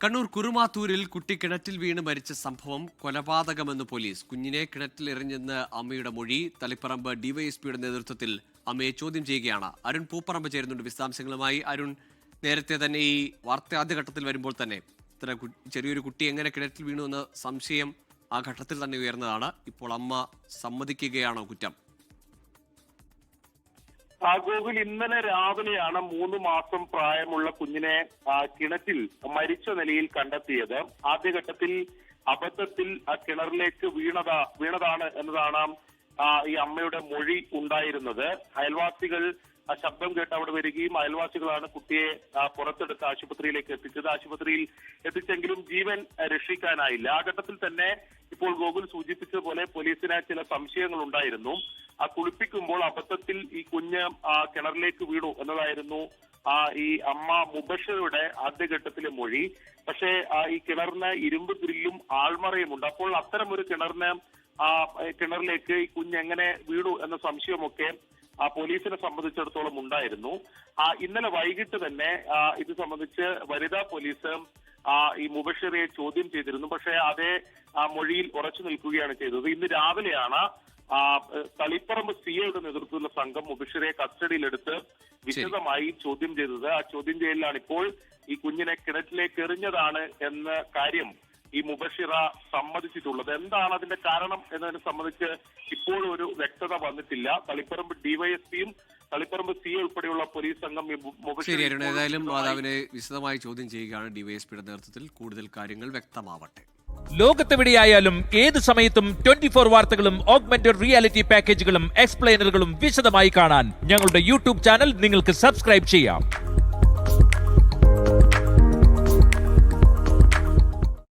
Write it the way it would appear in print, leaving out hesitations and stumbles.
കണ്ണൂർ കുറുമാത്തൂരിൽ കുട്ടി കിണറ്റിൽ വീണ് മരിച്ച സംഭവം കൊലപാതകമെന്ന് പോലീസ്. കുഞ്ഞിനെ കിണറ്റിൽ എറിഞ്ഞെന്ന് അമ്മയുടെ മൊഴി. തളിപ്പറമ്പ് ഡിവൈഎസ്പിയുടെ നേതൃത്വത്തിൽ അമ്മയെ ചോദ്യം ചെയ്യുകയാണ്. അരുൺ പൂപ്പറമ്പ് ചേരുന്നുണ്ട് വിശദാംശങ്ങളുമായി. അരുൺ, നേരത്തെ തന്നെ ഈ വാർത്ത ആദ്യഘട്ടത്തിൽ വരുമ്പോൾ തന്നെ ഇത്ര ചെറിയൊരു കുട്ടി എങ്ങനെ കിണറ്റിൽ വീണു എന്ന സംശയം ആ ഘട്ടത്തിൽ തന്നെ ഉയർന്നതാണ്. ഇപ്പോൾ അമ്മ സമ്മതിക്കുകയാണോ കുറ്റം? ഗോകുൽ, ഇന്നലെ രാവിലെയാണ് 3 മാസം പ്രായമുള്ള കുഞ്ഞിനെ കിണറ്റിൽ മരിച്ച നിലയിൽ കണ്ടെത്തിയത്. ആദ്യഘട്ടത്തിൽ അബദ്ധത്തിൽ കിണറിലേക്ക് വീണതാണ് എന്നതാണ് ഈ അമ്മയുടെ മൊഴി ഉണ്ടായിരുന്നത്. അയൽവാസികൾ ശബ്ദം കേട്ട് അവിടെ വരികയും അയൽവാസികളാണ് കുട്ടിയെ പുറത്തെടുത്ത് ആശുപത്രിയിലേക്ക് എത്തിച്ചത്. ആശുപത്രിയിൽ എത്തിച്ചെങ്കിലും ജീവൻ രക്ഷിക്കാനായില്ല. ആ ഘട്ടത്തിൽ തന്നെ ഇപ്പോൾ ഗോകുൽ സൂചിപ്പിച്ചതുപോലെ പോലീസിന് ചില സംശയങ്ങൾ ഉണ്ടായിരുന്നു. കുളിപ്പിക്കുമ്പോൾ അബദ്ധത്തിൽ ഈ കുഞ്ഞ് കിണറിലേക്ക് വീണു എന്നതായിരുന്നു ഈ അമ്മ മുബഷിറയുടെ ആദ്യഘട്ടത്തിലെ മൊഴി. പക്ഷേ ഈ കിണറിന് ഇരുമ്പ് ഗ്രില്ലും ആൾമറയുമുണ്ട്. അപ്പോൾ അത്തരം ഒരു കിണറിലേക്ക് ഈ കുഞ്ഞ് എങ്ങനെ വീണു എന്ന സംശയമൊക്കെ പോലീസിനെ സംബന്ധിച്ചിടത്തോളം ഉണ്ടായിരുന്നു. ഇന്നലെ വൈകിട്ട് തന്നെ ഇത് സംബന്ധിച്ച് വനിതാ പോലീസ് ഈ മുബഷിറയെ ചോദ്യം ചെയ്തിരുന്നു. പക്ഷേ അതേ മൊഴിയിൽ ഉറച്ചു നിൽക്കുകയാണ് ചെയ്തത്. ഇന്ന് രാവിലെയാണ് തളിപ്പറമ്പ് സിഐയുടെ നേതൃത്വത്തിലുള്ള സംഘം മുബഷിറയെ കസ്റ്റഡിയിലെടുത്ത് വിശദമായി ചോദ്യം ചെയ്തത്. ആ ചോദ്യം ചെയ്യലിലാണ് ഇപ്പോൾ ഈ കുഞ്ഞിനെ കിണറ്റിലേക്ക് എറിഞ്ഞതാണ് എന്ന കാര്യം ഈ മുബഷിറ സമ്മതിച്ചിട്ടുള്ളത്. എന്താണ് അതിന്റെ കാരണം എന്നതിനെ സംബന്ധിച്ച് ഇപ്പോഴും ഒരു വ്യക്തത വന്നിട്ടില്ല. തളിപ്പറമ്പ് ഡിവൈഎസ്പിയും തളിപ്പറമ്പ് സിഐ ഉൾപ്പെടെയുള്ള പോലീസ് സംഘം ഏതായാലും മാതാവിനെ വിശദമായി ചോദ്യം ചെയ്യുകയാണ് ഡിവൈഎസ്പിയുടെ നേതൃത്വത്തിൽ. കൂടുതൽ കാര്യങ്ങൾ വ്യക്തമാവട്ടെ. ലോകത്തെവിടെയായാലും ഏത് സമയത്തും 24 വാർത്തകളും ഓഗ്മെന്റഡ് റിയാലിറ്റി പാക്കേജുകളും എക്സ്പ്ലെയിനറുകളും വിശദമായി കാണാൻ ഞങ്ങളുടെ യൂട്യൂബ് ചാനൽ നിങ്ങൾക്ക് സബ്സ്ക്രൈബ് ചെയ്യാം.